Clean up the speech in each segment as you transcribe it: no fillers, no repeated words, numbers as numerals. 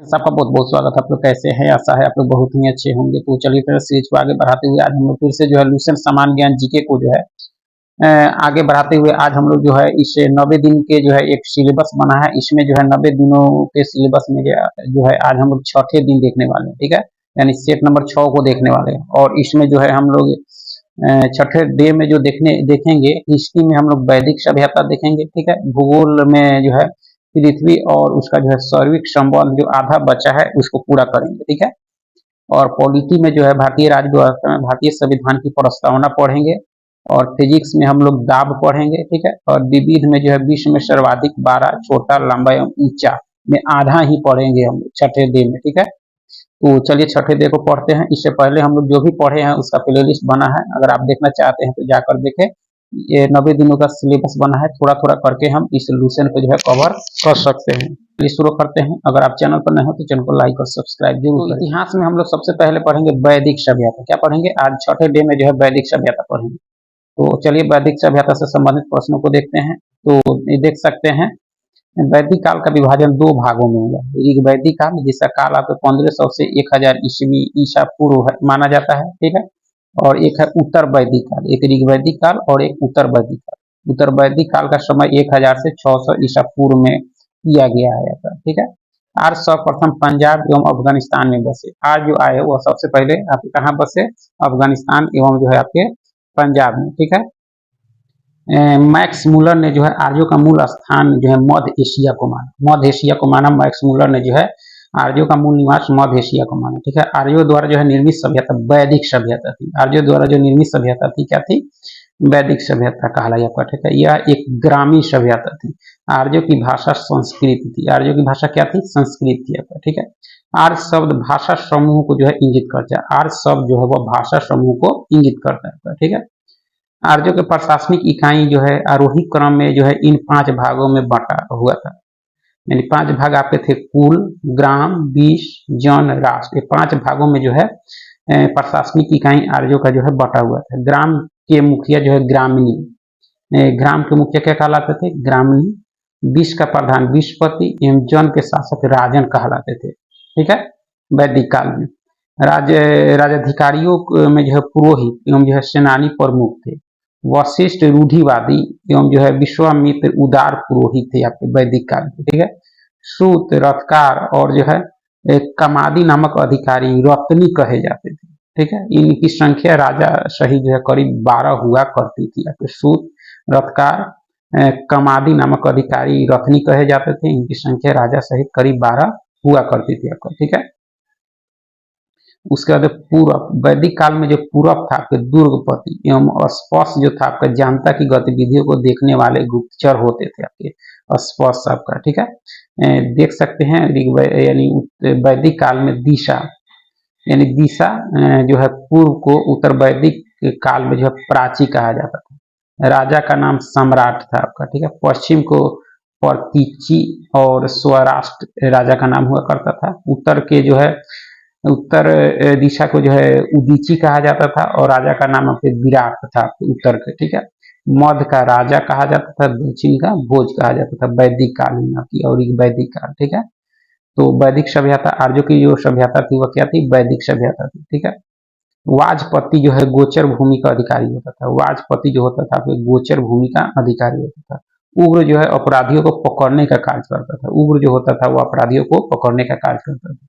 सबका बहुत बहुत स्वागत है। आप लोग कैसे हैं? आशा है आप लोग बहुत ही अच्छे होंगे। तो चलिए फिर सीरीज को आगे बढ़ाते हुए आज हम लोग फिर से जो है लुसेंट सामान्य ज्ञान जीके को जो है आगे बढ़ाते हुए आज हम लोग जो है इस 90 दिन के जो है एक सिलेबस बना है। इसमें जो है 90 दिनों के सिलेबस में जो है आज हम लोग छठे दिन देखने वाले हैं। ठीक है, यानी सेट नंबर 6 को देखने वाले हैं। और इसमें जो है हम लोग छठे डे में जो देखेंगे हिस्ट्री में हम लोग वैदिक सभ्यता देखेंगे। ठीक है, भूगोल में जो है पृथ्वी और उसका जो है शारीरिक संबंध जो आधा बचा है उसको पूरा करेंगे। ठीक है, और पॉलिटी में जो है भारतीय राज्यव्यवस्था में भारतीय संविधान की प्रस्तावना पढ़ेंगे। और फिजिक्स में हम लोग दाब पढ़ेंगे। ठीक है, और विविध में जो है विश्व में सर्वाधिक 12 छोटा लंबा एवं ऊंचा में आधा ही पढ़ेंगे हम छठे डे में। ठीक है, तो चलिए छठे डे को पढ़ते हैं। इससे पहले हम लोग जो भी पढ़े हैं उसका प्ले लिस्ट बना है, अगर आप देखना चाहते हैं तो जाकर देखें। ये 90 दिनों का सिलेबस बना है, थोड़ा थोड़ा करके हम इस लूसेंट को जो है कवर कर सकते हैं। चलिए शुरू करते हैं। अगर आप चैनल पर नए हो तो चैनल को लाइक और सब्सक्राइब जरूर करें। इतिहास में हम लोग सबसे पहले पढ़ेंगे वैदिक सभ्यता। क्या पढ़ेंगे? आज छठे डे में जो है वैदिक सभ्यता पढ़ेंगे। तो चलिए वैदिक सभ्यता से संबंधित प्रश्नों को देखते हैं। तो ये देख सकते हैं वैदिक काल का विभाजन दो भागों में हुआ। एक वैदिक काल जिसका काल आपको 1500 से 1000 ईस्वी ईसा पूर्व माना जाता है। ठीक है, और एक है उत्तर वैदिक काल, एक ऋग वैदिक काल और एक उत्तर वैदिक काल। उत्तर वैदिक काल का समय 1000 से 600 ईसा पूर्व में किया गया है। ठीक है, आज सर्वप्रथम पंजाब एवं अफगानिस्तान में बसे। आज जो आए वो सबसे पहले आपके कहाँ बसे? अफगानिस्तान एवं जो है आपके पंजाब में। ठीक है, मैक्स मुलर ने जो है आर्यों का मूल स्थान जो है मध्य एशिया को माना। मध्य एशिया को माना मैक्स मुलर ने जो है आर्यों का मूल निवास मध्य एशिया को माना। ठीक है, आर्यों द्वारा जो है निर्मित सभ्यता वैदिक सभ्यता थी। आर्यों द्वारा जो निर्मित सभ्यता थी क्या थी? वैदिक सभ्यता कहलाई आपका। ठीक है, यह एक ग्रामीण सभ्यता थी। आर्यों की भाषा संस्कृत थी। आर्यों की भाषा क्या थी? संस्कृत थी आपका। ठीक है, आर्य शब्द भाषा समूह को जो है इंगित करता है। आर्य शब्द जो है वह भाषा समूह को इंगित करता है। ठीक है, आर्यों के प्रशासनिक इकाई जो है आरोही क्रम में जो है इन 5 भागों में बटा हुआ था। यानी 5 भाग आपके थे कुल, ग्राम, विष, जन, राष्ट्र। ये 5 भागों में जो है प्रशासनिक इकाई आर्यों का जो है बटा हुआ था। ग्राम के मुखिया जो है ग्रामणी, ग्राम के मुखिया क्या कहलाते थे? ग्रामणी। विष का प्रधान विषपति एवं जन के शासक राजन कहलाते थे। ठीक है, वैदिक काल में राजाधिकारियों में जो है पुरोहित एवं जो है सेनानी प्रमुख थे। वशिष्ठ रूढ़िवादी एवं जो है विश्वामित्र उदार पुरोहित थे आपके वैदिक काल में। ठीक है, सूत रथकार और जो है कमादी नामक अधिकारी रत्नी कहे जाते थे। ठीक है, इनकी संख्या राजा सहित जो है करीब 12 हुआ करती थी। आपके सूत रथकार कमादी नामक अधिकारी रत्नी कहे जाते थे। इनकी संख्या राजा सहित करीब 12 हुआ करती थी आपका। ठीक है, उसके बाद पूरब, वैदिक काल में जो पूरब था आपके दुर्गपति एवं स्पर्श जो था आपका जनता की गतिविधियों को देखने वाले गुप्तचर होते थे आपके स्पर्श आपका। ठीक है, देख सकते हैं यानी वैदिक काल में दिशा यानी दिशा जो है पूर्व को उत्तर वैदिक काल में जो है प्राची कहा जाता था। राजा का नाम सम्राट था आपका। ठीक है, पश्चिम को प्रतीची और स्वराष्ट्र राजा का नाम हुआ करता था। उत्तर के जो है उत्तर दिशा को जो है उदीची कहा जाता था और राजा का नाम आपके विराट था उत्तर के। ठीक है, मध्य का राजा कहा जाता था, दक्षिण का भोज कहा जाता था वैदिक काल की और वैदिक काल। ठीक है, तो वैदिक सभ्यता आर्यों की जो सभ्यता थी वह क्या थी? वैदिक सभ्यता थी। ठीक है, वाजपति जो है गोचर भूमि का अधिकारी होता था। वाजपति जो होता था गोचर भूमि का अधिकारी होता था। उग्र जो है अपराधियों को पकड़ने का कार्य करता था। उग्र जो होता था वो अपराधियों को पकड़ने का कार्य करता था।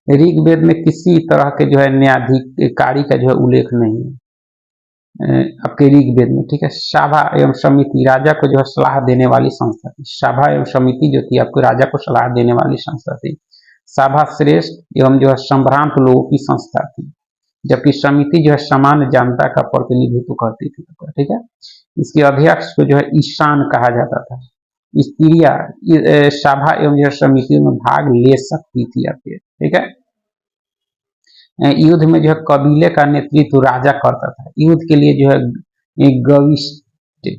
ऋग्वेद में किसी तरह के जो है न्यायाधिकारी का जो है उल्लेख नहीं है आपके ऋग्वेद में। ठीक है, सभा एवं समिति राजा को जो है सलाह देने वाली संस्था थी। सभा एवं समिति जो थी आपको राजा को सलाह देने वाली संस्था थी। सभा श्रेष्ठ एवं जो है संभ्रांत लोगों की संस्था थी, जबकि समिति जो है सामान्य जनता का प्रतिनिधित्व करती थी। ठीक है, इसके अध्यक्ष को जो है ईशान कहा जाता था। स्त्रियां सभा एवं जो है समितियों में भाग ले सकती थी आपके। ठीक है, युद्ध में जो है कबीले का नेतृत्व राजा करता था। युद्ध के लिए जो है गविष्टि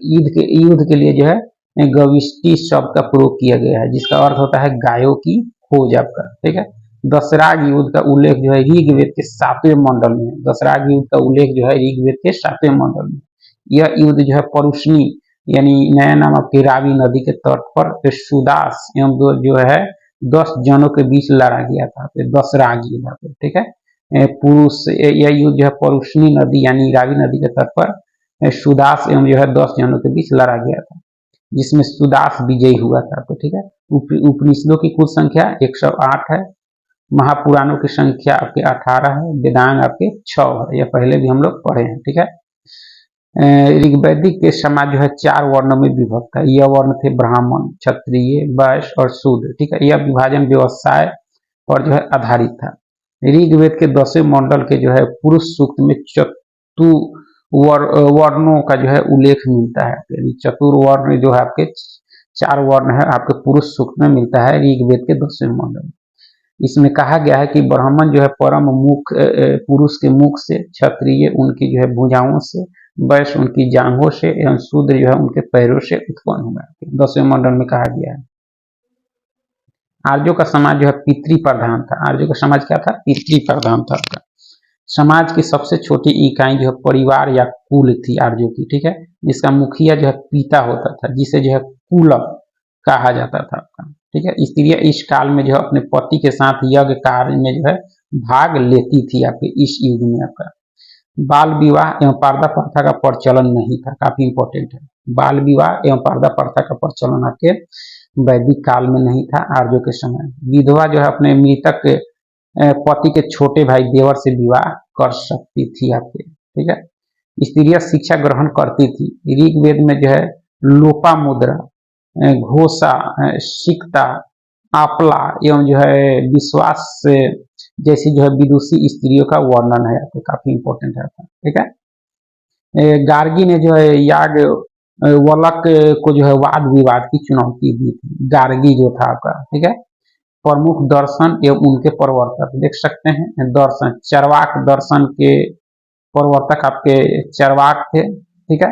युद्ध के लिए जो है गविष्टि शब्द का प्रयोग किया गया है, जिसका अर्थ होता है गायों की खोज आपका। ठीक है, दशराग युद्ध का उल्लेख जो है ऋग्वेद के 7वें मंडल में है। दशराग युद्ध का उल्लेख जो है ऋग्वेद के 7वें मंडल में। यह युद्ध जो है परुष्णी यानी नया नाम आपकी रावी नदी के तट पर सुदास एवं जो है 10 जनों के बीच लड़ा गया था, 10 रागी यहाँ पे, ठीक है। पुरुष, यह युद्ध जो है परुष्णी नदी यानी रावी नदी के तट पर सुदास एवं जो है 10 जनों के बीच लड़ा गया था, जिसमें सुदास विजयी हुआ था। तो ठीक है, उपनिषदों की कुल संख्या 108 है, महापुराणों की संख्या आपके 18 है, वेदांग आपके 6 है। यह पहले भी हम लोग पढ़े हैं, ठीक है। ऋग्वैदिक के समाज जो है 4 वर्णों में विभक्त है। यह वर्ण थे ब्राह्मण, क्षत्रिय, वैश्य और शूद्र, ठीक है। यह विभाजन व्यवसाय पर जो है आधारित था। ऋग्वेद के 10वें मंडल के जो है पुरुष सूक्त में वर्णों का जो है उल्लेख मिलता है, यानी चतुर्वर्ण जो है आपके 4 वर्ण है आपके पुरुष सूक्त में मिलता है ऋग्वेद के 10वें मंडल। इसमें कहा गया है कि ब्राह्मण जो है परम मुख पुरुष के मुख से, क्षत्रिय उनकी जो है भुजाओं से, वैश्य उनकी जांघों से एवं शूद्र जो है उनके पैरों से उत्पन्न हुआ है। 10वें मंडल में कहा गया है। आर्यों का समाज जो है पितृ प्रधान था। आर्यों का समाज क्या था? पितृ प्रधान था। समाज की सबसे छोटी इकाई जो है परिवार या कुल थी आर्यों की, ठीक है, जिसका मुखिया जो है पिता होता था, जिसे जो है कुल कहा जाता था आपका, ठीक है। स्त्रियां इस काल में जो है अपने पति के साथ यज्ञ कार्य में जो है भाग लेती थी आपके इस युग में। आपका बाल विवाह एवं पर्दा प्रथा का प्रचलन नहीं था, काफी इंपॉर्टेंट है। बाल विवाह एवं पर्दा प्रथा का प्रचलन आपके वैदिक काल में नहीं था आर्यों के समय। विधवा जो है अपने मृतक पति के छोटे भाई देवर से विवाह कर सकती थी आपके, ठीक है। स्त्रियां शिक्षा ग्रहण करती थी। ऋग्वेद में जो है लोपा मुद्रा, घोषा, सिकता, आपला एवं जो है विश्वास जैसी जो है विदुषी स्त्रियों का वर्णन है, काफी इंपॉर्टेंट है, ठीक है। गार्गी ने जो है याग वलक को जो है वाद विवाद की चुनौती दी थी। गार्गी जो था आपका, ठीक है। प्रमुख दर्शन एवं उनके प्रवर्तक देख सकते हैं। दर्शन, चरवाक दर्शन के प्रवर्तक आपके चरवाक थे, ठीक है।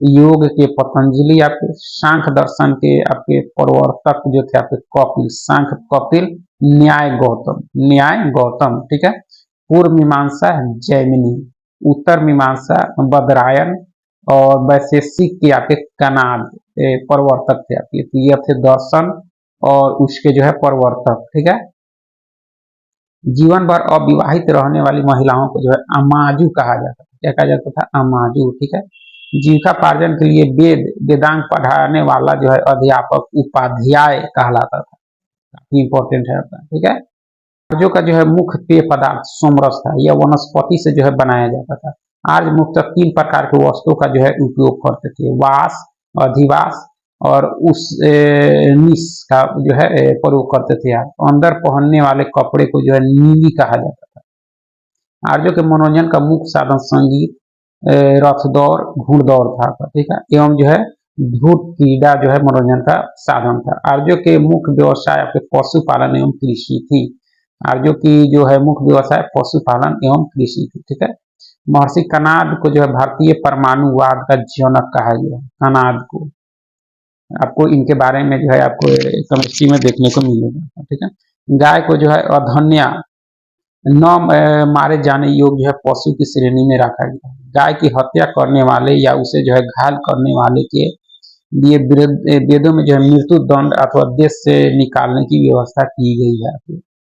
योग के पतंजलि, आपके सांख्य दर्शन के आपके प्रवर्तक जो थे आपके कपिल, सांख्य कपिल, न्याय गौतम, ठीक है। पूर्व मीमांसा जैमिनी, उत्तर मीमांसा बदरायन और वैशेषिक के आपके कनाद प्रवर्तक थे आपके। तो ये थे दर्शन और उसके जो है प्रवर्तक, ठीक है। जीवन भर अविवाहित रहने वाली महिलाओं को जो है अमाजू कहा जाता था। क्या कहा जाता था? अमाजू, ठीक है। जीविकापार्जन के लिए वेदांग पढ़ाने वाला जो है अध्यापक उपाध्याय कहलाता था, काफी इंपॉर्टेंट है, ठीक है। आर्यों का जो है मुख्य पेय पदार्थ सोमरस था। यह वनस्पति से जो है बनाया जाता था। आर्य मुख्यतः 3 प्रकार के वस्तुओं का जो है उपयोग करते थे, वास, अधिवास और उस निस का जो है प्रयोग करते थे। अंदर पहनने वाले कपड़े को जो है नीली कहा जाता था। आर्यों के मनोरंजन का मुख्य साधन संगीत, रथ दौड़, घुड़दौड़ था, ठीक है, एवं जो है धूप क्रीड़ा जो है मनोरंजन का साधन था। आर्यों के मुख्य व्यवसाय आपके पशुपालन एवं कृषि थी। आर्यों की जो है मुख्य व्यवसाय पशुपालन एवं कृषि थी, ठीक है। महर्षि कनाद को जो है भारतीय परमाणुवाद का जनक कहा गया। कनाद को आपको इनके बारे में जो है आपको केमिस्ट्री में देखने को मिलेगा, ठीक है। गाय को जो है अधन्या न मारे जाने योग्य जो है पशु की श्रेणी में रखा गया। गाय की हत्या करने वाले या उसे जो है घायल करने वाले के लिए वेदों में जो है मृत्यु दंड अथवा देश से निकालने की व्यवस्था की गई है,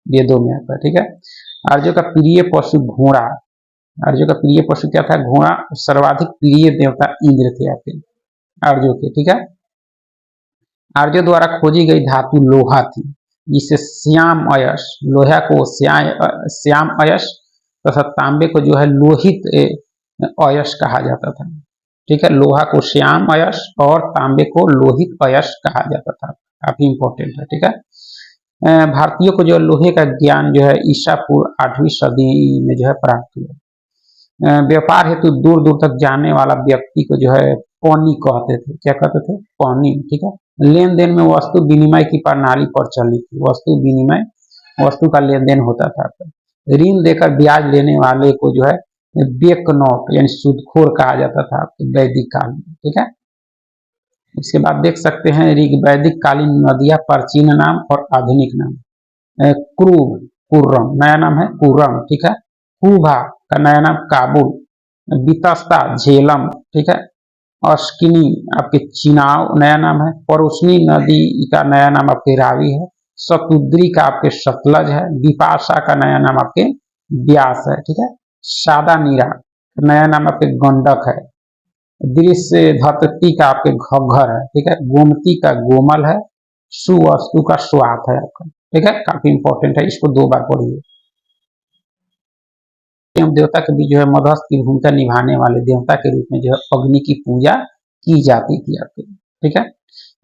वेदों में आता है, ठीक है। आर्यों का प्रिय पशु घोड़ा। आर्यों का प्रिय पशु क्या था? घोड़ा। सर्वाधिक प्रिय देवता इंद्र थे आपके आर्यों के, ठीक है। आर्यों द्वारा खोजी गई धातु लोहा थी, जिसे श्याम अयश, लोहा को श्याम अयश तथा तांबे को जो है लोहित अयश कहा जाता था, ठीक है। लोहा को श्याम अयश और तांबे को लोहित अयश कहा जाता था, काफी इंपॉर्टेंट है, ठीक है। भारतीयों को जो लोहे का ज्ञान जो है ईसा पूर्व 8वीं सदी में जो है प्राप्त हुआ। व्यापार हेतु दूर दूर तक जाने वाला व्यक्ति को जो है पौनी कहते थे। क्या कहते थे? पौनी, ठीक है। लेन देन में वस्तु विनिमय की प्रणाली प्रचलित थी। वस्तु विनिमय, वस्तु का लेन देन होता था। ऋण देकर ब्याज लेने वाले को जो है बेक नोट यानी सूदखोर कहा जाता था वैदिक काल में, ठीक है। इसके बाद देख सकते हैं वैदिक कालीन नदियां, प्राचीन नाम और आधुनिक नाम। क्रूब, कुर्रम नया नाम है कुर्रम, ठीक है। कुभा का नया नाम काबुल, बितस्ता झेलम, ठीक है। अस्किनी आपके चिनाव नया नाम है। परुष्णी नदी का नया नाम आपके रावी है। शतुद्री का आपके सतलज है, विपाशा का नया नाम आपके ब्यास है, ठीक है। सादा नीरा नया नाम आपके गंडक है, दृश्य धतती का आपके घग्घर है, ठीक है। गोमती का गोमल है, सुवस्तु का स्वात है आपका, ठीक है। काफी इंपॉर्टेंट है, इसको 2 बार पढ़िए। देवता के बीच जो है मध्यस्थ की भूमिका निभाने वाले देवता के रूप में जो है अग्नि की पूजा की जाती थी आपके, ठीक है।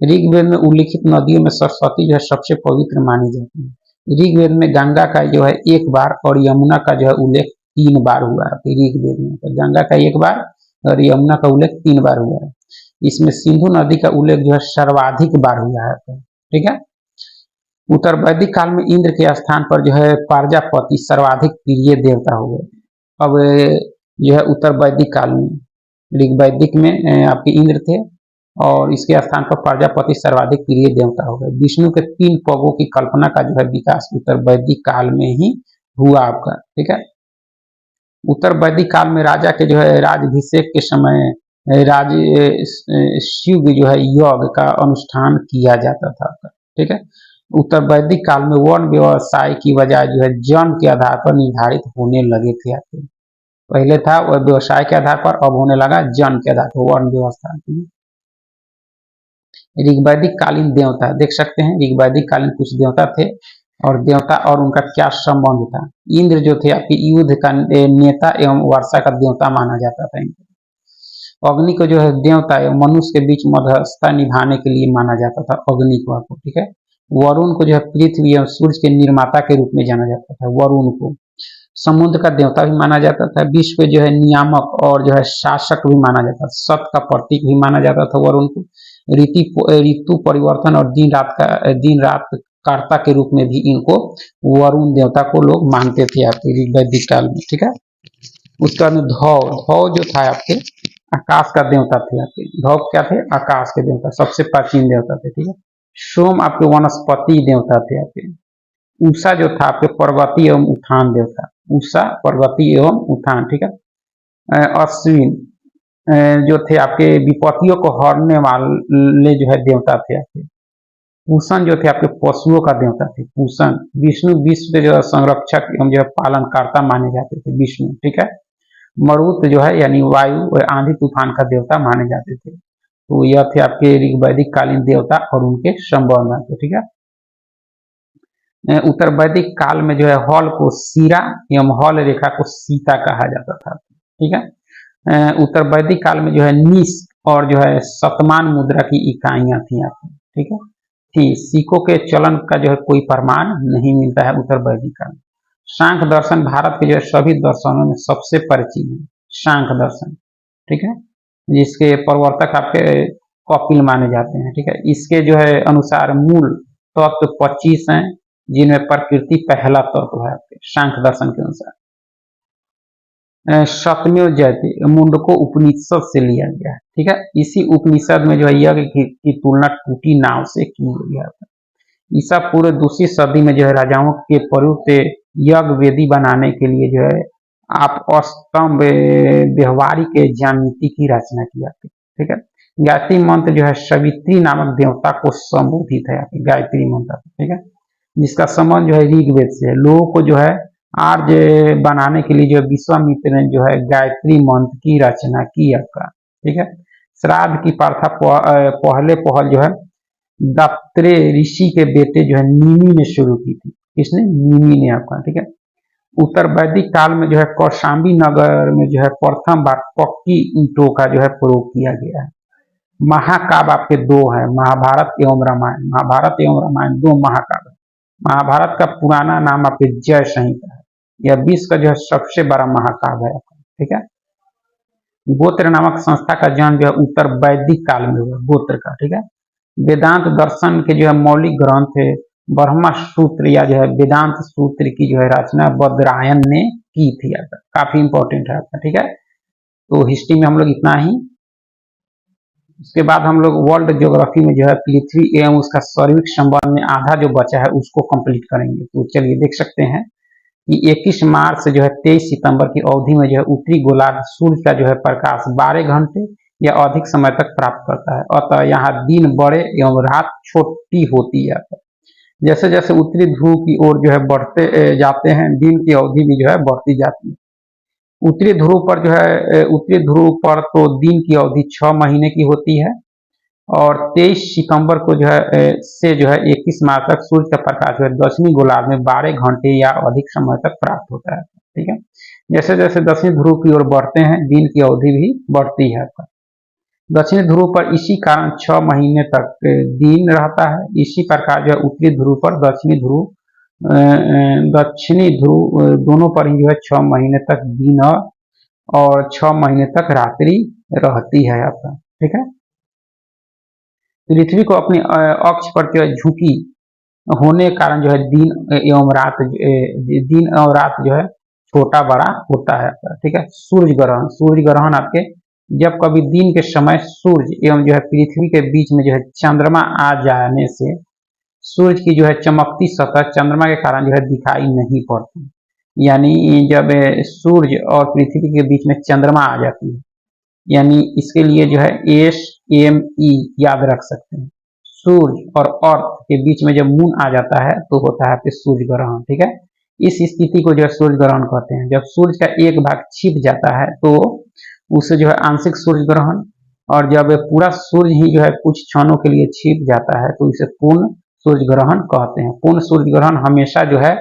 ऋग्वेद में उल्लिखित नदियों में सरस्वती जो है सबसे पवित्र मानी जाती है। ऋग्वेद में गंगा का जो है 1 बार और यमुना का जो है उल्लेख 3 बार हुआ है ऋग्वेद में। तो गंगा का 1 बार और यमुना का उल्लेख 3 बार हुआ है। इसमें सिंधु नदी का उल्लेख जो है सर्वाधिक बार हुआ है, ठीक है। उत्तर वैदिक काल में इंद्र के स्थान पर जो है प्रजापति सर्वाधिक प्रिय देवता हो गए। अब जो है उत्तर वैदिक काल में, ऋग्वैदिक में आपके इंद्र थे और इसके स्थान पर प्रजापति सर्वाधिक प्रिय देवता हो गए। विष्णु के 3 पगों की कल्पना का जो है विकास उत्तर वैदिक काल में ही हुआ आपका, ठीक है। उत्तर वैदिक काल में राजा के जो है राजाभिषेक के समय राज शिव जो है यज्ञ का अनुष्ठान किया जाता था, ठीक है। उत्तर वैदिक काल में वर्ण व्यवसाय की बजाय जो है जन्म के आधार पर निर्धारित होने लगे थे आपके। पहले था वह व्यवसाय के आधार पर, अब होने लगा जन्म के आधार पर वर्ण व्यवस्था। ऋग्वैदिक कालीन देवता देख सकते हैं, ऋग्वैदिक कालीन कुछ देवता थे और देवता और उनका क्या संबंध था। इंद्र जो थे आपके युद्ध का नेता एवं वर्षा का देवता माना जाता था। अग्नि को जो है देवता एवं मनुष्य के बीच मध्यस्थता निभाने के लिए माना जाता था अग्नि को आपको, ठीक है। वरुण को जो है पृथ्वी एवं सूर्य के निर्माता के रूप में जाना जाता था, वरुण को समुद्र का देवता भी माना जाता था। विश्व के जो है नियामक और जो है शासक भी माना जाता था, सत का प्रतीक भी माना जाता था वरुण को। ऋतु परिवर्तन और दिन रात कर्ता के रूप में भी इनको वरुण देवता को लोग मानते थे आपके वैदिक काल में, ठीक है। उसके बाद धौ जो था आपके आकाश का देवता थे आपके। धौ क्या थे? आकाश के देवता, सबसे प्राचीन देवता थे, ठीक है। सोम आपके वनस्पति देवता थे आपके। उषा जो था आपके पर्वतीय एवं उत्थान देवता, उषा पर्वतीय एवं उत्थान, ठीक है। अश्विन जो थे आपके विपत्तियों को हरने वाले जो है देवता थे आपके। पूषण जो थे आपके पशुओं का देवता थे, पूषण। विष्णु विश्व के जो संरक्षक एवं जो है पालनकर्ता माने जाते थे विष्णु, ठीक है। मरुत जो है यानी वायु और आंधी तूफान का देवता माने जाते थे। तो यह थे आपके ऋग्वैदिक कालीन देवता और उनके संबंध, ठीक है। उत्तर वैदिक काल में जो है हल को सीरा एवं हल रेखा को सीता कहा जाता था, ठीक है। उत्तर वैदिक काल में जो है निश और जो है शतमान मुद्रा की इकाइयां थी आपकी, ठीक है। सिक्कों के चलन का जो है कोई प्रमाण नहीं मिलता है उत्तर वैदिक काल में। सांख्य दर्शन भारत के जो है सभी दर्शनों में सबसे परिचित है, सांख्य दर्शन, ठीक है, जिसके प्रवर्तक आपके कपिल माने जाते हैं, ठीक है। इसके जो है अनुसार मूल तत्व 25 हैं, जिनमें प्रकृति पहला तत्व है आपके सांख्य दर्शन के अनुसार। सतमेव जयते मुंडको उपनिषद से लिया गया है, ठीक है। इसी उपनिषद में जो है यज्ञ की तुलना टूटी नाव से की गई है। ईसा पूर्व 2वीं सदी में जो है राजाओं के प्रयुक्त यज्ञ वेदी बनाने के लिए जो है आप अस्तंभ व्यवहारिक ज्यामिति की रचना की जाती है, ठीक है। गायत्री मंत्र जो है सवित्री नामक देवता को संबोधित है, गायत्री मंत्र, ठीक है, जिसका संबंध जो है ऋग्वेद से है। लोगों को जो है आर्य बनाने के लिए जो विश्वामित्र ने जो है गायत्री मंत्र की रचना की आपका, ठीक है। श्राद्ध की प्रथा पहले जो है दत्त्रे ऋषि के बेटे जो है निमि ने शुरू की थी। किसने? निमि ने आपका, ठीक है। उत्तर वैदिक काल में जो है कौशाम्बी नगर में जो है प्रथम बार पक्की ईंटों का जो है प्रयोग किया गया है। महाकाव्य आपके 2 है, महाभारत एवं रामायण। महाभारत एवं रामायण 2 महाकाव्य। महाभारत का पुराना नाम आपके जय संहिता है, यह विश्व का जो है सबसे बड़ा महाकाव्य है, ठीक है। गोत्र नामक संस्था का जन्म जो है उत्तर वैदिक काल में हुआ, गोत्र का, ठीक है। वेदांत दर्शन के जो है मौलिक ग्रंथ है ब्रह्म सूत्र या जो है वेदांत सूत्र की जो है रचना बद्रायन ने की थी आपका, काफी इंपॉर्टेंट है आपका, ठीक है। तो हिस्ट्री में हम लोग इतना ही। उसके बाद हम लोग वर्ल्ड ज्योग्राफी में जो है पृथ्वी एवं उसका शारीरिक संबंध में आधा जो बचा है उसको कंप्लीट करेंगे। तो चलिए देख सकते हैं कि 21 मार्च से जो है 23 सितंबर की अवधि में जो है उत्तरी गोलार्ध सूर्य का जो है प्रकाश 12 घंटे या अधिक समय तक प्राप्त करता है। अतः यहाँ दिन बड़े एवं रात छोटी होती है। जैसे जैसे उत्तरी ध्रुव की ओर जो है बढ़ते जाते हैं, दिन की अवधि भी जो है बढ़ती जाती है। उत्तरी ध्रुव पर जो है उत्तरी ध्रुव पर तो दिन की अवधि 6 महीने की होती है और 23 सितंबर को जो है से जो है 21 मार्च तक सूर्य का प्रकाश जो है दक्षिणी गोलार्ध में 12 घंटे या अधिक समय तक प्राप्त होता है। ठीक है, जैसे जैसे दक्षिणी ध्रुव की ओर बढ़ते हैं, दिन की अवधि भी बढ़ती है। दक्षिणी ध्रुव पर इसी कारण 6 महीने तक दिन रहता है। इसी प्रकार जो है उत्तरी ध्रुव पर दक्षिणी ध्रुव दोनों पर ही जो है 6 महीने तक दिन और 6 महीने तक रात्रि रहती है आपका। ठीक है, पृथ्वी को अपनी अक्ष पर जो है झुकी होने के कारण जो है दिन और रात जो है छोटा बड़ा होता है आपका। ठीक है, सूर्य ग्रहण आपके जब कभी दिन के समय सूर्य एवं जो है पृथ्वी के बीच में जो है चंद्रमा आ जाने से सूर्य की जो है चमकती सतह चंद्रमा के कारण जो है दिखाई नहीं पड़ती। यानी जब सूर्य और पृथ्वी के बीच में चंद्रमा आ जाती है, यानी इसके लिए जो है SME याद रख सकते हैं। सूर्य और अर्थ के बीच में जब मून आ जाता है तो होता है सूर्य ग्रहण। ठीक है, इस स्थिति को जो है सूर्य ग्रहण कहते हैं। जब सूर्य का एक भाग छिप जाता है तो उसे जो है आंशिक सूर्य ग्रहण, और जब पूरा सूर्य ही जो है कुछ क्षणों के लिए छिप जाता है तो इसे पूर्ण सूर्य ग्रहण कहते हैं। पूर्ण सूर्य ग्रहण हमेशा जो है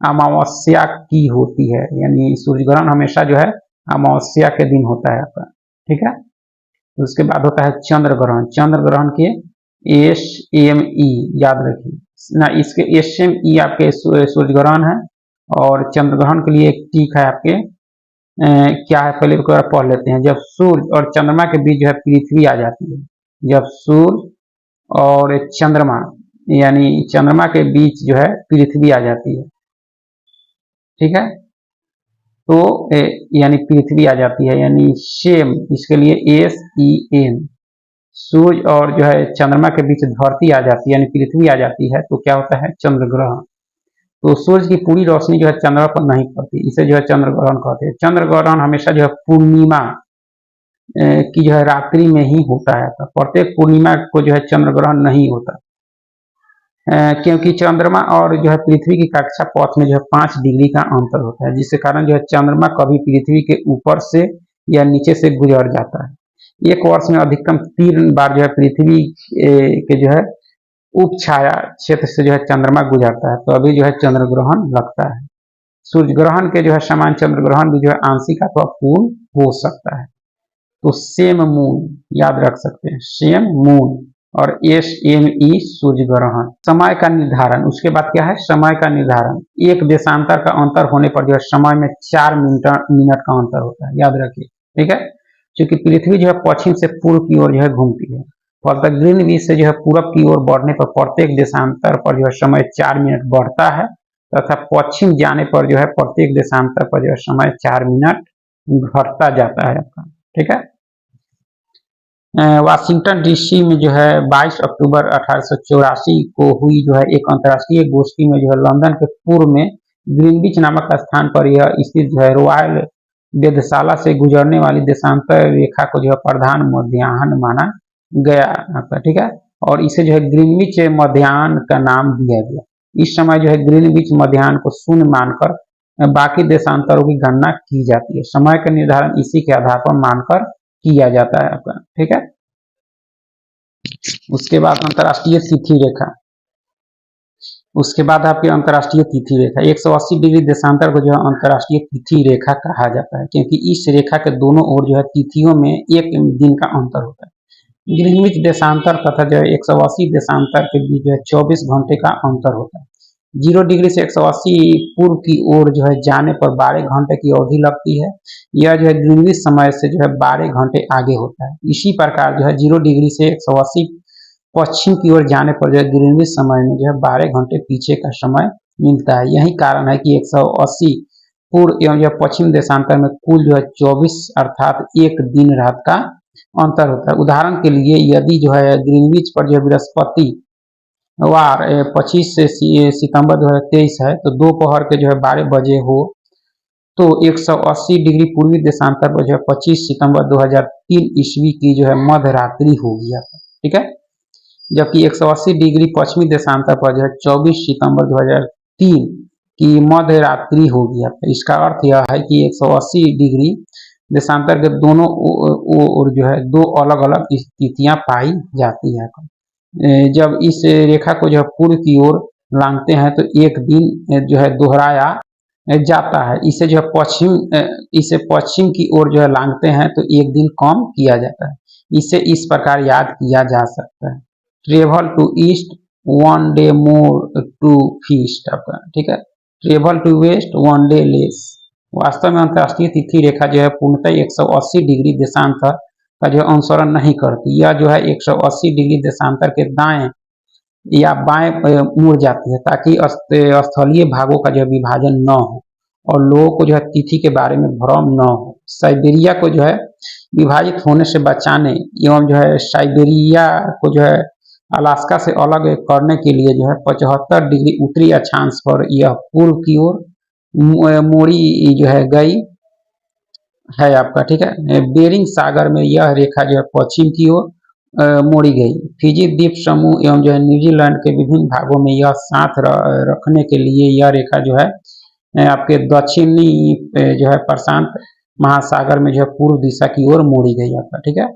अमावस्या की होती है, यानी सूर्य ग्रहण हमेशा जो है अमावस्या के दिन होता है आपका। ठीक है, उसके बाद होता है चंद्र ग्रहण। चंद्र ग्रहण के SME याद रखिए ना, इसके SME आपके सूर्य ग्रहण है और चंद्र ग्रहण के लिए एक टीक है आपके क्या है पहले एक बार पढ़ लेते हैं। जब सूर्य और चंद्रमा के बीच जो है पृथ्वी आ जाती है, जब सूर्य और चंद्रमा यानी चंद्रमा के बीच जो है पृथ्वी आ जाती है, ठीक है, तो यानी पृथ्वी आ जाती है, यानी सेम इसके लिए SEM सूर्य और जो है चंद्रमा के बीच धरती आ जाती है यानी पृथ्वी आ जाती है तो क्या होता है चंद्र ग्रहण। तो सूर्य की पूरी रोशनी जो है चंद्रमा पर नहीं पड़ती, इसे जो है चंद्र ग्रहण कहते हैं। चंद्र ग्रहण हमेशा जो है पूर्णिमा की जो है रात्रि में ही होता है। प्रत्येक पूर्णिमा को जो है चंद्र ग्रहण नहीं होता, क्योंकि चंद्रमा और जो है पृथ्वी की कक्षा पथ में जो है 5 डिग्री का अंतर होता है, जिसके कारण जो है चंद्रमा कभी पृथ्वी के ऊपर से या नीचे से गुजर जाता है। एक वर्ष में अधिकतम 3 बार जो है पृथ्वी के जो है उप छाया क्षेत्र से जो है चंद्रमा गुजरता है, तो अभी जो है चंद्र ग्रहण लगता है। सूर्य ग्रहण के जो है समान चंद्र ग्रहण भी जो है आंशिक अथवा पूर्ण हो सकता है। तो सेम मून याद रख सकते हैं, सेम मून और SME सूर्य ग्रहण। समय का निर्धारण, उसके बाद क्या है समय का निर्धारण। एक देशांतर का अंतर होने पर जो है समय में 4 मिनट का अंतर होता है, याद रखिए। ठीक है, क्योंकि पृथ्वी जो है पश्चिम से पूर्व की ओर जो है घूमती है, फलतः ग्रीनविच से जो है पूरब की ओर बढ़ने पर प्रत्येक देशांतर पर जो है समय 4 मिनट बढ़ता है, तथा पश्चिम जाने पर जो है प्रत्येक देशांतर पर जो है समय 4 मिनट घटता जाता है आपका। ठीक है, वाशिंगटन DC में जो है 22 अक्टूबर 1884 को हुई जो है एक अंतर्राष्ट्रीय गोष्ठी में जो है लंदन के पूर्व में ग्रीनविच नामक स्थान पर यह स्थित जो है रॉयल वेधशाला से गुजरने वाली देशांतर रेखा को जो है प्रधान मध्याह्न माना गया आपका। ठीक है, और इसे जो है ग्रीनविच मध्याह्न का नाम दिया गया। इस समय जो है ग्रीनविच मध्याह्न को शून्य मानकर बाकी देशांतरों की गणना की जाती है। समय का निर्धारण इसी के आधार पर मानकर किया जाता है आपका। ठीक है, उसके बाद अंतर्राष्ट्रीय तिथि रेखा। उसके बाद आपकी अंतर्राष्ट्रीय तिथि रेखा 180 डिग्री देशांतर को जो है अंतर्राष्ट्रीय तिथि रेखा कहा जाता है, क्योंकि इस रेखा के दोनों ओर जो है तिथियों में 1 दिन का अंतर होता है। ग्रीनविच देशांतर तथा जो है 180 देशांतर के बीच जो है 24 घंटे का अंतर होता है। 0 डिग्री से 180 पूर्व की ओर जो है जाने पर 12 घंटे की अवधि लगती है। यह जो है ग्रीनविच समय से जो है 12 घंटे आगे होता है। इसी प्रकार जो है 0 डिग्री से 180 पश्चिम की ओर जाने पर जो है ग्रीनविच समय में जो है 12 घंटे पीछे का समय मिलता है। यही कारण है कि 180 पूर्व एवं जो पश्चिम देशांतर में कुल जो है 24 अर्थात 1 दिन रात का अंतर होता है। उदाहरण के लिए यदि जो है ग्रीनविच पर जो है बृहस्पति वार 25 सितंबर 2023 है तो दोपहर के जो है 12 बजे हो तो 180 डिग्री पूर्वी देशांतर पर जो है 25 सितंबर 2003 ईस्वी की जो है मध्य रात्रि होगी। ठीक है, जबकि 180 डिग्री पश्चिमी देशांतर पर जो है 24 सितंबर 2003 की मध्य रात्रि होगी। इसका अर्थ यह है कि 180 डिग्री देशांतर के दोनों ओर जो है दो अलग अलग स्थितियां पाई जाती है। जब इस रेखा को जो है पूर्व की ओर लांघते हैं तो एक दिन जो है दोहराया जाता है। इसे जो है इसे पश्चिम की ओर जो है लांघते हैं तो एक दिन कम किया जाता है। इसे इस प्रकार याद किया जा सकता है, travel to east 1 day more to feast. आपका ठीक है, travel to west 1 day less. वास्तव में अंतर्राष्ट्रीय तिथि रेखा जो है पूर्णतः 180 डिग्री देशांतर का जो अनुसरण नहीं करती। यह जो है 180 डिग्री देशांतर के दाएं या बाएं मुड़ जाती है ताकि स्थलीय भागों का जो विभाजन न हो और लोगों को जो है तिथि के बारे में भ्रम न हो। साइबेरिया को जो है विभाजित होने से बचाने एवं जो है साइबेरिया को जो है अलास्का से अलग करने के लिए जो है 75 डिग्री उत्तरी अक्षांश पर यह पूर्व की ओर मोड़ी जो है गई है आपका। ठीक है, बेरिंग सागर में यह रेखा जो है पश्चिम की ओर मोड़ी गई। फिजी द्वीप समूह एवं जो है न्यूजीलैंड के विभिन्न भागों में यह साथ रखने के लिए यह रेखा जो है आपके दक्षिणी जो है प्रशांत महासागर में जो है पूर्व दिशा की ओर मोड़ी गई आपका। ठीक है,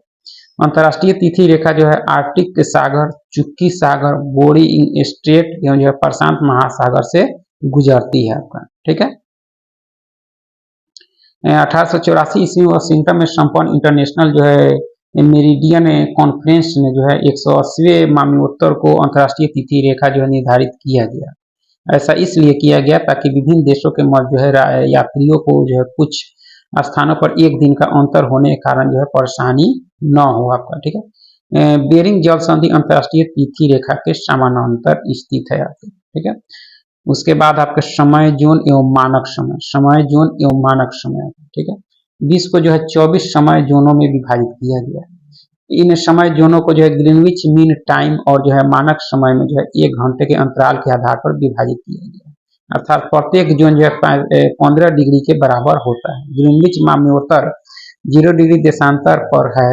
अंतर्राष्ट्रीय तिथि रेखा जो है आर्कटिक सागर, चुक्की सागर, बोरिंग स्ट्रेट एवं जो है प्रशांत महासागर से गुजरती है आपका। ठीक है, 1884 ईस्वी में वाशिंगटन में संपन्न इंटरनेशनल जो है मेरिडियन कॉन्फ्रेंस में जो है 180वें मामयोत्तर को अंतर्राष्ट्रीय तिथि रेखा जो है निर्धारित किया गया। ऐसा इसलिए किया गया ताकि विभिन्न देशों के मध्य जो है यात्रियों को जो है कुछ स्थानों पर एक दिन का अंतर होने के कारण जो है परेशानी न हो आपका। ठीक है, बेरिंग जल संधि अंतर्राष्ट्रीय तिथि रेखा के समानांतर स्थित है आपके। ठीक है, उसके बाद आपके समय जोन एवं मानक समय, समय जोन एवं मानक समय। ठीक है, विश्व को जो है 24 समय जोनों में विभाजित किया गया है। इन समय जोनों को जो है ग्रीनविच मीन टाइम और जो है मानक समय में जो है 1 घंटे के अंतराल के आधार पर विभाजित किया गया है। अर्थात प्रत्येक जोन जो है 15 डिग्री के बराबर होता है। ग्रीनविच मामयोत्तर 0 डिग्री देशांतर पर है,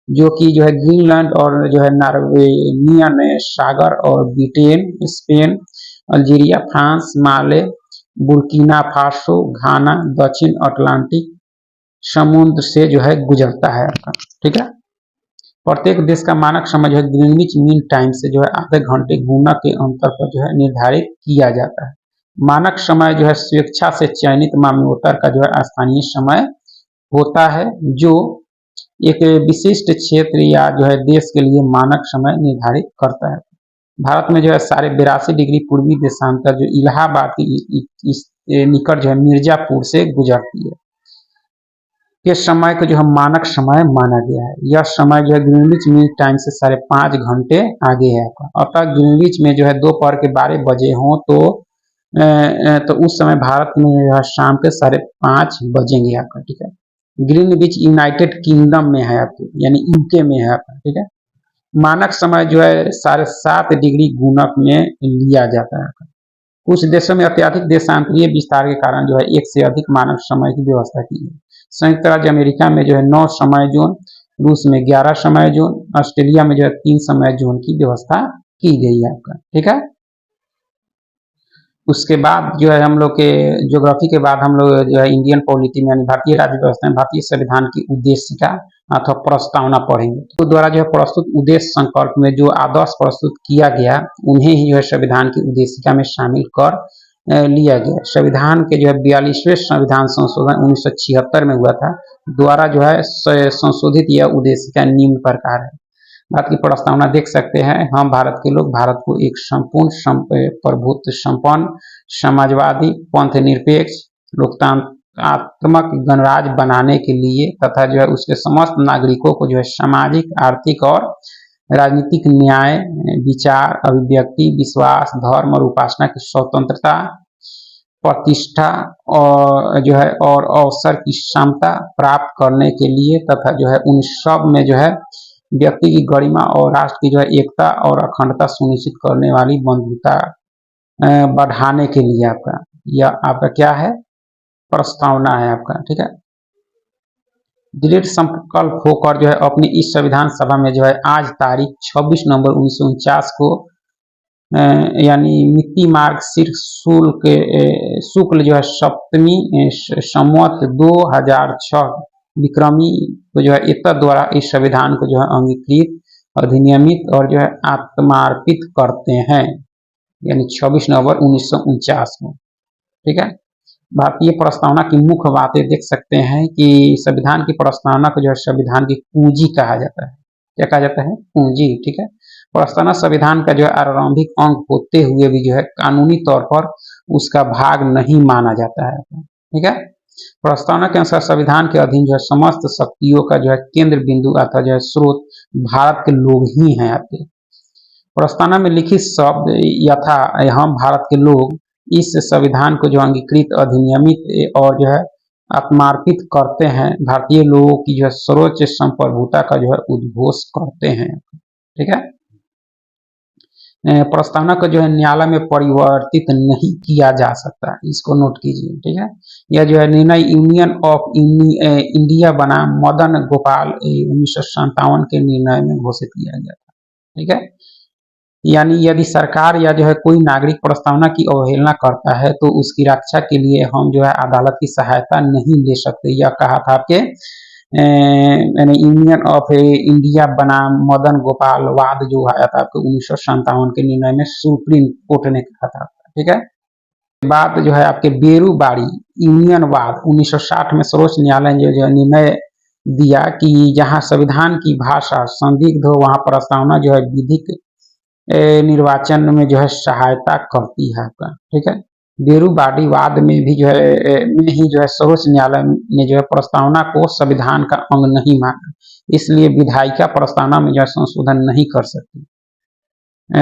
जो कि जो है ग्रीनलैंड और जो है नॉर्वेनियन सागर और ब्रिटेन, स्पेन, अल्जीरिया, फ्रांस, माले, बुर्किना फासो, घाना, दक्षिण अटलांटिक समुद्र से जो है गुजरता है आपका। ठीक है, प्रत्येक देश का मानक समय जो है ग्रीनविच मीन टाइम से जो है आधे घंटे गुना के अंतर पर जो है निर्धारित किया जाता है। मानक समय जो है स्वेच्छा से चयनित मामयोत्तर का जो है स्थानीय समय होता है, जो एक विशिष्ट क्षेत्र या जो है देश के लिए मानक समय निर्धारित करता है। भारत में जो है 82.5 डिग्री पूर्वी देशांतर जो इलाहाबाद की निकट जो है मिर्जापुर से गुजरती है के समय को जो है मानक समय माना गया है। यह समय जो है ग्रीनविच मीन टाइम से 5.5 घंटे आगे है आपका। अतः ग्रीनविच में जो है दोपहर के 12 बजे हो तो उस समय भारत में शाम के 5:30 बजेंगे आपका। ठीक है, ग्रीनविच यूनाइटेड किंगडम में है आपके, यानी यूके में है आपका। ठीक है, मानक समय जो है 7.5 डिग्री गुणक में लिया जाता है। कुछ देशों में अत्यधिक देशांतरीय विस्तार के कारण जो है एक से अधिक मानक समय की व्यवस्था की है। संयुक्त राज्य अमेरिका में जो है 9 समय जोन, रूस में 11 समय जोन, ऑस्ट्रेलिया में जो है 3 समय जोन की व्यवस्था की गई है आपका। ठीक है, उसके बाद जो है हम लोग के ज्योग्राफी के बाद हम लोग जो है इंडियन पॉलिटी में यानी भारतीय राज्य व्यवस्था में भारतीय संविधान की उद्देशिका अथवा प्रस्तावना पढ़ेंगे। तो द्वारा जो है प्रस्तुत उद्देश्य संकल्प में जो आदर्श प्रस्तुत किया गया उन्हें ही जो है संविधान की उद्देशिका में शामिल कर लिया गया। संविधान के जो है 42वें संविधान संशोधन 1976 में हुआ था, द्वारा जो है संशोधित यह उद्देशिका निम्न प्रकार है। भारत की प्रस्तावना देख सकते हैं। हम भारत के लोग भारत को एक संपूर्ण प्रभुत्व संपन्न समाजवादी पंथ निरपेक्ष लोकतांत्रात्मक गणराज्य बनाने के लिए तथा जो है उसके समस्त नागरिकों को जो है सामाजिक, आर्थिक और राजनीतिक न्याय, विचार, अभिव्यक्ति, विश्वास, धर्म और उपासना की स्वतंत्रता, प्रतिष्ठा और जो है और अवसर की क्षमता प्राप्त करने के लिए तथा जो है उन सब में जो है व्यक्ति की गरिमा और राष्ट्र की जो है एकता और अखंडता सुनिश्चित करने वाली बंधुता बढ़ाने के लिए आपका यह आपका क्या है, प्रस्तावना है आपका। ठीक है, दृढ़ संकल्प होकर जो है अपनी इस संविधान सभा में जो है आज तारीख 26 नवंबर 1949 को यानी मिति मार्ग शीर्ष शुक्ल जो है सप्तमी संवत 2006 विक्रमी को जो है एतद द्वारा इस संविधान को जो है अंगीकृत अधिनियमित और जो है आत्मार्पित करते हैं, यानी 26 नवंबर 1949 को। ठीक है, भारतीय प्रस्तावना की मुख्य बातें देख सकते हैं कि संविधान की प्रस्तावना को जो है संविधान की पूंजी कहा जाता है। क्या कहा जाता है? पूंजी। ठीक है, प्रस्तावना संविधान का जो है आरंभिक अंग होते हुए भी जो है कानूनी तौर पर उसका भाग नहीं माना जाता है। ठीक है, प्रस्तावना के अनुसार संविधान के अधीन जो है समस्त शक्तियों का जो है केंद्र बिंदु अथवा जो है स्रोत भारत के लोग ही हैं। आपके प्रस्तावना में लिखित शब्द यथा हम भारत के लोग इस संविधान को जो अंगीकृत अधिनियमित और जो है आत्मार्पित करते हैं, भारतीय लोगों की जो है सर्वोच्च संप्रभुता का जो है उद्घोष करते हैं। ठीक है, प्रस्तावना को जो है न्यायालय में परिवर्तित नहीं किया जा सकता, इसको नोट कीजिए। ठीक है, यह जो है निर्णय यूनियन ऑफ इंडिया बनाम मदन गोपाल 1957 के निर्णय में घोषित किया गया था। ठीक है, यानी यदि सरकार या जो है कोई नागरिक प्रस्तावना की अवहेलना करता है तो उसकी रक्षा के लिए हम जो है अदालत की सहायता नहीं ले सकते। यह कहा था आपके यूनियन ऑफ इंडिया बनाम मदन गोपाल वाद जो आया था आपके 1957 के निर्णय में सुप्रीम कोर्ट ने कहा था। ठीक है, बात जो है आपके बेरूबाड़ी यूनियन वाद 1960 में सर्वोच्च न्यायालय ने जो निर्णय दिया कि जहां संविधान की भाषा संदिग्ध हो वहां प्रस्तावना जो है विधिक निर्वाचन में जो है सहायता करती है आपका। ठीक है, बेरूबाड़ी वाद में भी जो है में ही जो है सर्वोच्च न्यायालय ने जो है प्रस्तावना को संविधान का अंग नहीं माना, इसलिए विधायिका प्रस्तावना में जो है संशोधन नहीं कर सकती।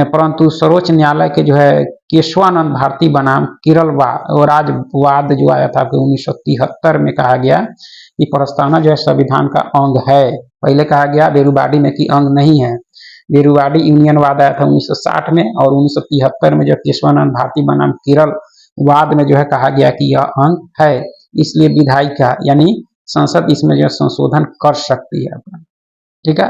परंतु सर्वोच्च न्यायालय के जो है केशवानंद भारती बनाम केरल वाद जो आया था आपके 1973 में कहा गया कि प्रस्तावना जो है संविधान का अंग है। पहले कहा गया बेरूबाड़ी में कि अंग नहीं है। बेरूबाड़ी यूनियन वाद आया था 1960 में और 1973 में जो केशवानंद भारती बनाम केरल वाद में जो है कहा गया कि यह अंग है, इसलिए विधायिका यानी संसद इसमें जो संशोधन कर सकती है। ठीक है,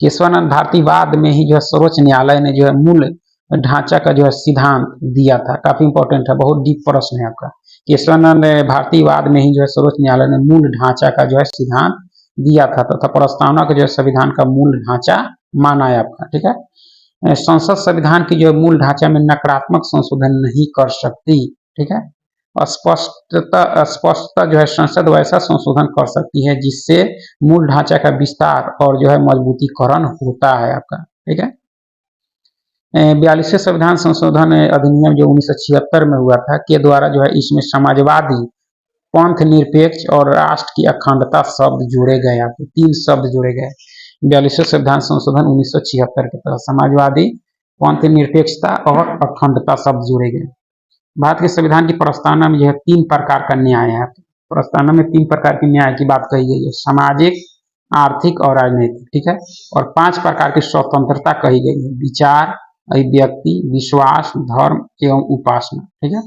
केशवानंद भारती वाद में ही जो है सर्वोच्च न्यायालय ने जो है मूल ढांचा का जो है सिद्धांत दिया था। काफी इंपॉर्टेंट है, बहुत डीप प्रश्न है आपका। केशवानंद भारती वाद में ही जो है सर्वोच्च न्यायालय ने मूल ढांचा का जो है सिद्धांत दिया था तथा प्रस्तावना को जो है संविधान का मूल ढांचा माना है आपका। ठीक है, संसद संविधान की जो मूल ढांचा में नकारात्मक संशोधन नहीं कर सकती। ठीक है, स्पष्टता जो है संसद वैसा संशोधन कर सकती है जिससे मूल ढांचा का विस्तार और जो है मजबूतीकरण होता है आपका। ठीक है, 42वें संविधान संशोधन अधिनियम जो 1976 में हुआ था के द्वारा जो है इसमें समाजवादी, पंथ निरपेक्ष और राष्ट्र की अखंडता शब्द जोड़े गए। आपके 3 शब्द जोड़े गए 42वें संविधान संशोधन 1976 के तहत। समाजवादी, पंथ निरपेक्षता और अखंडता शब्द जोड़े गए। भारत के संविधान की प्रस्तावना में जो है 3 प्रकार का न्याय है। प्रस्तावना में 3 प्रकार के न्याय की बात कही गई है, सामाजिक, आर्थिक और राजनीतिक। ठीक है, और 5 प्रकार की स्वतंत्रता कही गई है, विचार, अभिव्यक्ति, विश्वास, धर्म एवं उपासना। ठीक है,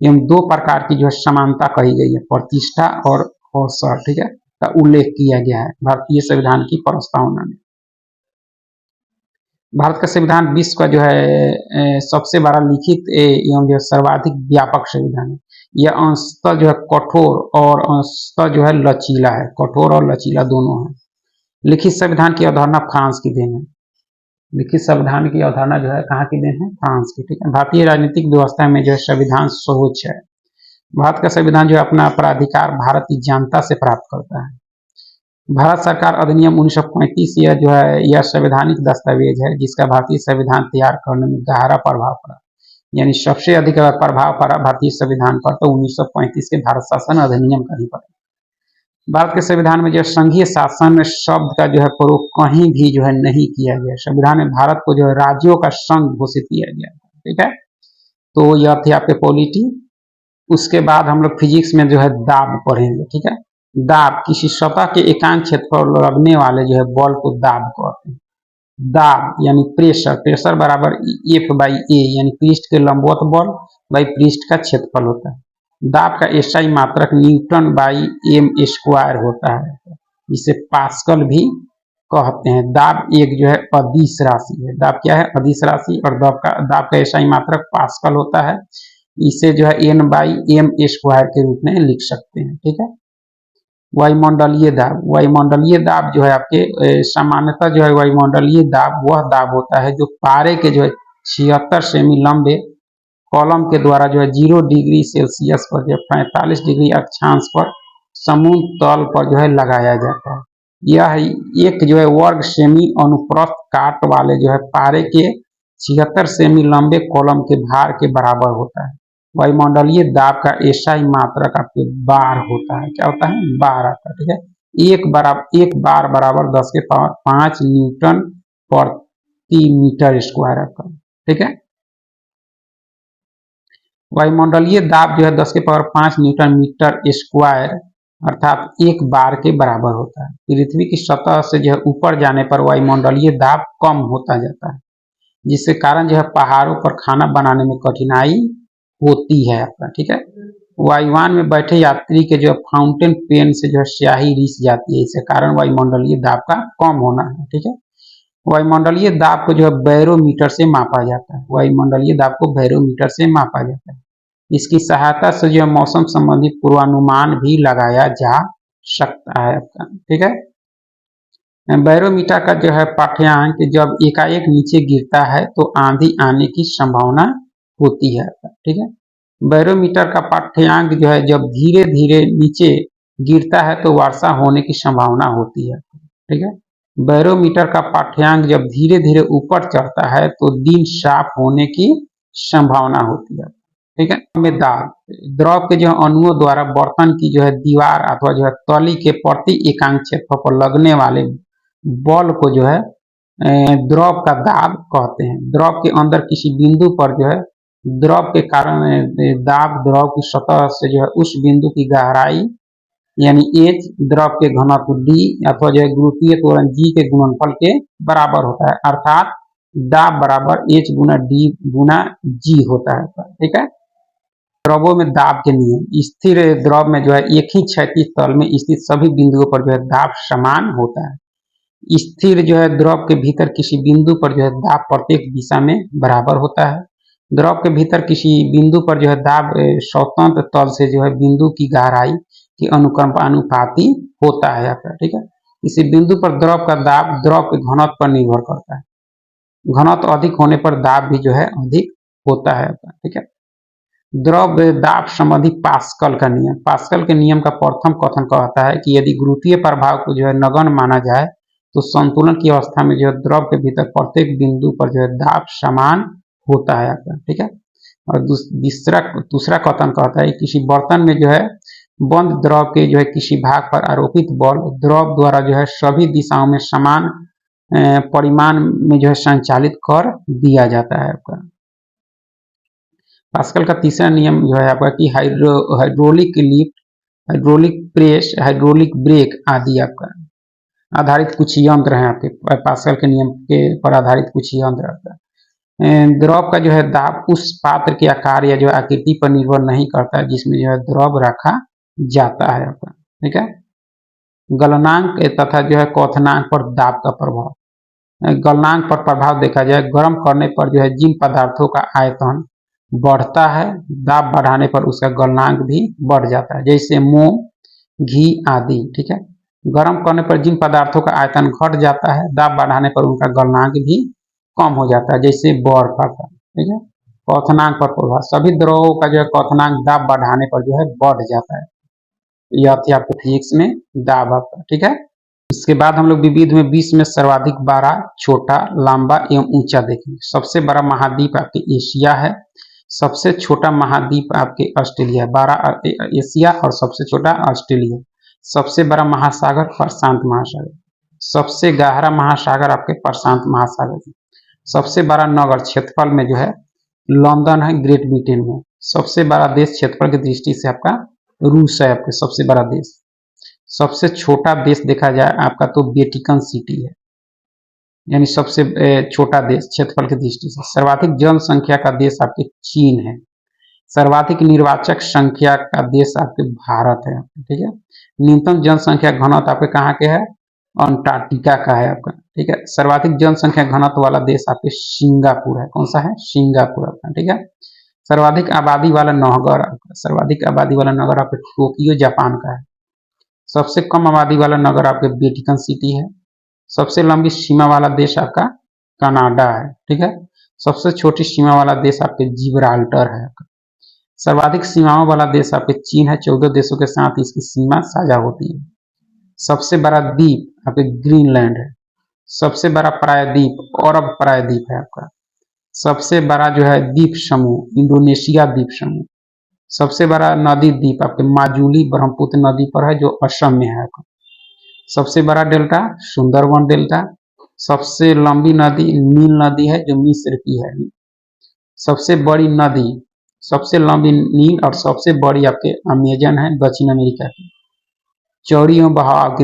एवं 2 प्रकार की जो है समानता कही गई है, प्रतिष्ठा और अवसर। ठीक है, का उल्लेख किया गया है भारतीय संविधान की प्रस्तावना में। भारत का संविधान विश्व का जो है सबसे बड़ा लिखित एवं जो सर्वाधिक व्यापक संविधान है। यह अंशतः जो है कठोर और अंशतः जो है लचीला है, कठोर और लचीला दोनों है। लिखित संविधान की अवधारणा फ्रांस की देन है। लिखित संविधान की अवधारणा जो है कहाँ की देन है? फ्रांस की। ठीक है, भारतीय राजनीतिक व्यवस्था में जो है संविधान सर्वोच्च है। भारत का संविधान जो है अपना अपराधिकार भारत की जनता से प्राप्त करता है। भारत सरकार अधिनियम 1935 यह संवैधानिक दस्तावेज है जिसका भारतीय संविधान तैयार करने में गहरा प्रभाव पड़ा, यानी सबसे अधिक प्रभाव पड़ा भारतीय संविधान पर तो 1935 के भारत शासन अधिनियम का ही पड़ा। भारत के संविधान में जो संघीय शासन शब्द का जो है प्रयोग कहीं भी जो है नहीं किया गया। संविधान में भारत को जो है राज्यों का संघ घोषित किया गया। ठीक है, तो यह थे आपके पॉलिटी। उसके बाद हम लोग फिजिक्स में जो है दाब पढ़ेंगे। ठीक है, दाब किसी सतह के एकांक क्षेत्र पर लगने वाले जो है बल को दाब कहते हैं। दाब यानी प्रेशर, प्रेशर बराबर F/A यानी पृष्ठ के लंबवत बल बाई पृष्ठ का क्षेत्रफल होता है। दाब का एसआई मात्रक न्यूटन बाई एम स्क्वायर होता है, जिसे पास्कल भी कहते हैं। दाब एक जो है अदिश राशि है। दाब क्या है? अदिश राशि। और दाब का एसआई मात्रक पास्कल होता है। इसे जो है एन बाई एम स्क्वायर के रूप में लिख सकते हैं। ठीक है। वायुमंडलीय दाब, वायुमंडलीय दाब जो है आपके सामान्यतः जो है वायुमंडलीय दाब वह दाब होता है जो पारे के जो है 76 सेमी लंबे कॉलम के द्वारा जो है 0 डिग्री सेल्सियस पर जो 45 डिग्री अक्षांश पर समुद्र तल पर जो है लगाया जाता है। यह एक जो है वर्ग सेमी अनुप्रस्थ काट वाले जो है पारे के 76 सेमी लंबे कॉलम के भार के बराबर होता है। वायुमंडलीय दाब का एसआई मात्रक आपके बार होता है। क्या होता है? बार आता है। ठीक है। एक बार बराबर 10 के पावर 5 न्यूटन प्रति मीटर स्क्वायर आपका। ठीक है। वायुमंडलीय दाब जो है 10 के पावर 5 न्यूटन मीटर स्क्वायर अर्थात एक बार के बराबर होता है। पृथ्वी की सतह से जो है ऊपर जाने पर वायुमंडलीय दाब कम होता जाता है, जिसके कारण जो है पहाड़ों पर खाना बनाने में कठिनाई होती है आपका। ठीक है। वायुयान में बैठे यात्री के जो फाउंटेन पेन से जो है स्याही रिस जाती है, इसके कारण वायुमंडलीय दाब का कम होना है। ठीक है। वायुमंडलीय दाब को जो है बैरोमीटर से मापा जाता है। वायुमंडलीय दाब को बैरोमीटर से मापा जाता है। इसकी सहायता से जो है मौसम संबंधी पूर्वानुमान भी लगाया जा सकता है आपका। ठीक है। बैरोमीटर का जो है पाठ्यांक जब एकाएक नीचे गिरता है तो आंधी आने की संभावना होती है। ठीक है। बैरोमीटर का पाठ्यांक जो है जब धीरे धीरे नीचे गिरता है तो वर्षा होने की संभावना होती है। ठीक है। बैरोमीटर का पाठ्यांक जब धीरे धीरे ऊपर चढ़ता है तो दिन साफ होने की संभावना होती है। ठीक है। में दाब, द्रव के जो अणुओं द्वारा बर्तन की जो है दीवार अथवा जो है तली के प्रति एकांक क्षेत्र पर लगने वाले बल को जो है द्रव का दाब कहते हैं। द्रव के अंदर किसी बिंदु पर जो है द्रव के कारण दाब द्रव की सतह से जो है उस बिंदु की गहराई यानी एच, द्रव के घनत्व डी अथवा जो है गुरुत्वीय त्वरण जी के गुणनफल के बराबर होता है। अर्थात दाब बराबर एच गुना डी गुना जी होता है। ठीक है। द्रवों में दाब के नियम, स्थिर द्रव में जो है एक ही क्षैतिज तल में स्थित सभी बिंदुओं पर जो है दाब समान होता है। स्थिर जो है द्रव के भीतर किसी बिंदु पर जो है दाब प्रत्येक दिशा में बराबर होता है। द्रव के भीतर किसी बिंदु पर जो है दाब स्वतंत्र तल से जो है बिंदु की गहराई के अनुपाती होता है आपका। ठीक है। किसी बिंदु पर द्रव का दाब द्रव के घनत्व पर निर्भर करता है। घनत्व अधिक होने पर दाब भी जो है अधिक होता है आपका। ठीक है। द्रव दाब संबंधी पास्कल का नियम, पास्कल के नियम का प्रथम कथन कहता है कि यदि गुरुत्वीय प्रभाव को जो है नगण्य माना जाए तो संतुलन की अवस्था में जो है द्रव के भीतर प्रत्येक बिंदु पर जो है दाब समान होता है आपका। ठीक है। और दूसरा कथन कहता है किसी बर्तन में जो है बंद द्रव के जो है किसी भाग पर आरोपित बल द्रव द्वारा जो है सभी दिशाओं में समान परिमाण में जो है संचालित कर दिया जाता है आपका। पास्कल का तीसरा नियम जो है आपका कि hydraulic lift, hydraulic press, hydraulic brake आदि आपका आधारित कुछ यंत्र हैं आपके पास्कल के नियम के पर आधारित कुछ यंत्र आपका। द्रव का जो है दाब उस पात्र के आकार या जो आकृति पर निर्भर नहीं करता है जिसमें जो है द्रव रखा जाता है आपका। ठीक है। गलनांक तथा जो है क्वथनांक पर दाब का प्रभाव, गलनांक पर प्रभाव देखा जाए गर्म करने पर जो है जिन पदार्थों का आयतन बढ़ता है दाब बढ़ाने पर उसका गलनांक भी बढ़ जाता है, जैसे मोम, घी आदि। ठीक है। गर्म करने पर जिन पदार्थों का आयतन घट जाता है दाब बढ़ाने पर उनका गलनांक भी कम हो जाता है, जैसे बर्फ आता है। ठीक है। क्वथनांक पर प्रभाव, सभी द्रवों का जो है क्वथनांक दाब बढ़ाने पर जो है बढ़ जाता है। यह थी आपको फिजिक्स में दाब आपका। ठीक है। इसके बाद हम लोग विविध में विश्व में सर्वाधिक बड़ा, छोटा, लंबा एवं ऊंचा देखेंगे। सबसे बड़ा महाद्वीप आपके एशिया है। सबसे छोटा महाद्वीप आपके ऑस्ट्रेलिया, बड़ा एशिया और सबसे छोटा ऑस्ट्रेलिया। सबसे बड़ा महासागर प्रशांत महासागर। सबसे गहरा महासागर आपके प्रशांत महासागर। सबसे बड़ा नगर क्षेत्रफल में जो है लंदन है ग्रेट ब्रिटेन में। सबसे बड़ा देश क्षेत्रफल की दृष्टि से आपका रूस है आपके सबसे बड़ा देश। सबसे छोटा देश देखा जाए आपका तो वेटिकन सिटी है, यानी सबसे छोटा देश क्षेत्रफल की दृष्टि से। सर्वाधिक जनसंख्या का देश आपके चीन है। सर्वाधिक निर्वाचक संख्या का देश आपके भारत है, ठीक है। न्यूनतम जनसंख्या घनत्व आपके कहाँ के है, अंटार्कटिका का है आपका, ठीक है। सर्वाधिक जनसंख्या घनत्व वाला देश आपके सिंगापुर है, कौन सा है, सिंगापुर आपका, ठीक है। सर्वाधिक आबादी वाला नगर, सर्वाधिक आबादी वाला नगर आपके टोक्यो जापान का है। सबसे कम आबादी वाला नगर आपके वेटिकन सिटी है। सबसे लंबी सीमा वाला देश आपका कनाडा है, ठीक है। सबसे छोटी सीमा वाला देश आपके जिब्राल्टर है। सर्वाधिक सीमाओं वाला देश आपके चीन है, 14 देशों के साथ इसकी सीमा साझा होती है। सबसे बड़ा द्वीप आपके ग्रीनलैंड है। सबसे बड़ा प्रायद्वीप अरब प्रायद्वीप है आपका। सबसे बड़ा जो है द्वीप समूह इंडोनेशिया द्वीप समूह। सबसे बड़ा नदी द्वीप आपके माजुली ब्रह्मपुत्र नदी पर है, जो असम में है आपका। सबसे बड़ा डेल्टा सुंदरवन डेल्टा। सबसे लंबी नदी नील नदी है, जो मिस्र की है। सबसे बड़ी नदी, सबसे लंबी नील और सबसे बड़ी आपके अमेजन है, दक्षिण अमेरिका की, चौड़ी एवं बहाव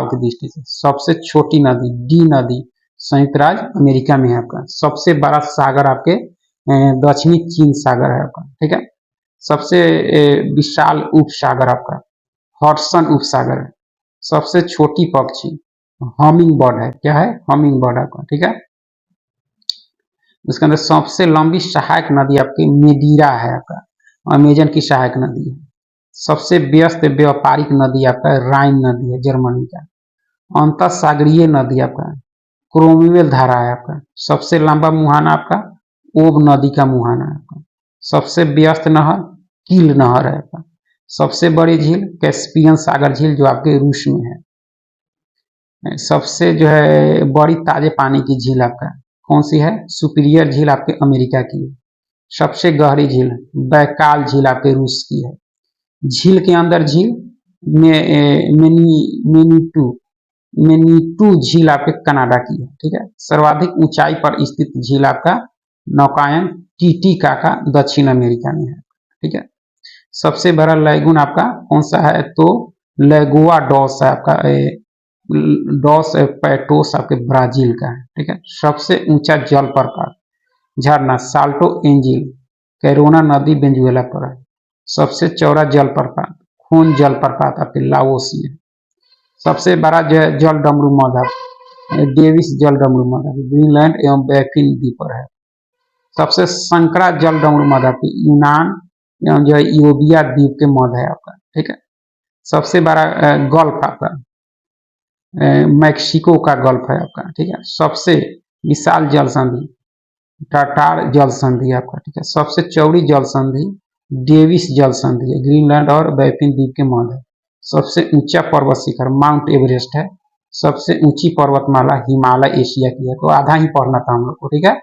की दृष्टि से। सबसे छोटी नदी डी नदी संयुक्त राज्य अमेरिका में है आपका। सबसे बड़ा सागर आपके दक्षिणी चीन सागर है आपका, ठीक है। सबसे विशाल उपसागर आपका हॉटसन उपसागर है। सबसे छोटी पक्षी हमिंग बर्ड है, क्या है, हमिंग बर्ड आपका, ठीक है। उसके अंदर सबसे लंबी सहायक नदी आपकी मेडीरा है आपका, अमेजन की सहायक नदी है। सबसे व्यस्त व्यापारिक नदी आपका राइन नदी है, जर्मनी का। अंतर सागरीय नदी आपका क्रोमवेल धारा है आपका। सबसे लंबा मुहाना आपका ओब नदी का मुहाना है आपका। सबसे व्यस्त नहर कील नहर है आपका। सबसे बड़ी झील कैस्पियन सागर झील, जो आपके रूस में है। सबसे जो है बड़ी ताजे पानी की झील आपका कौन सी है, सुपीरियर झील आपके अमेरिका की है। सबसे गहरी झील बैकाल झील आपके रूस की है। झील के अंदर झील मेनीटू झील आपके कनाडा की है, ठीक है। सर्वाधिक ऊंचाई पर स्थित झील आपका नौकायन टीटीकाका दक्षिण अमेरिका में है, ठीक है। सबसे बड़ा लैगून आपका कौन सा है, तो लेगोआ डॉस है आपका, डॉस पैटोस आपके ब्राजील का है, ठीक है। सबसे ऊंचा जलप्रपात झरना साल्टो एंजिल कैरोना नदी वेनेजुएला पर है। सबसे चौड़ा जलप्रपात खून जलप्रपात आपके लाओस में। सबसे बड़ा जल डमरू मद डेविस जल डमरू मद ग्रीनलैंड एवं बैफिन द्वीप पर है। सबसे संकरा जल डमरू मद आपके यूनान एवं जो है यूबिया द्वीप के मध्य है आपका, ठीक है। सबसे बड़ा गल्फ आपका मैक्सिको का गल्फ है आपका, ठीक है। सबसे विशाल जल संधि टाटार जल संधि आपका, ठीक है। सबसे चौड़ी जल संधि डेविस जल संधि है, ग्रीनलैंड और बैफिन द्वीप के मध्य है। सबसे ऊंचा पर्वत शिखर माउंट एवरेस्ट है। सबसे ऊंची पर्वतमाला हिमालय एशिया की है। तो आधा ही पढ़ना था हम लोग को, ठीक है।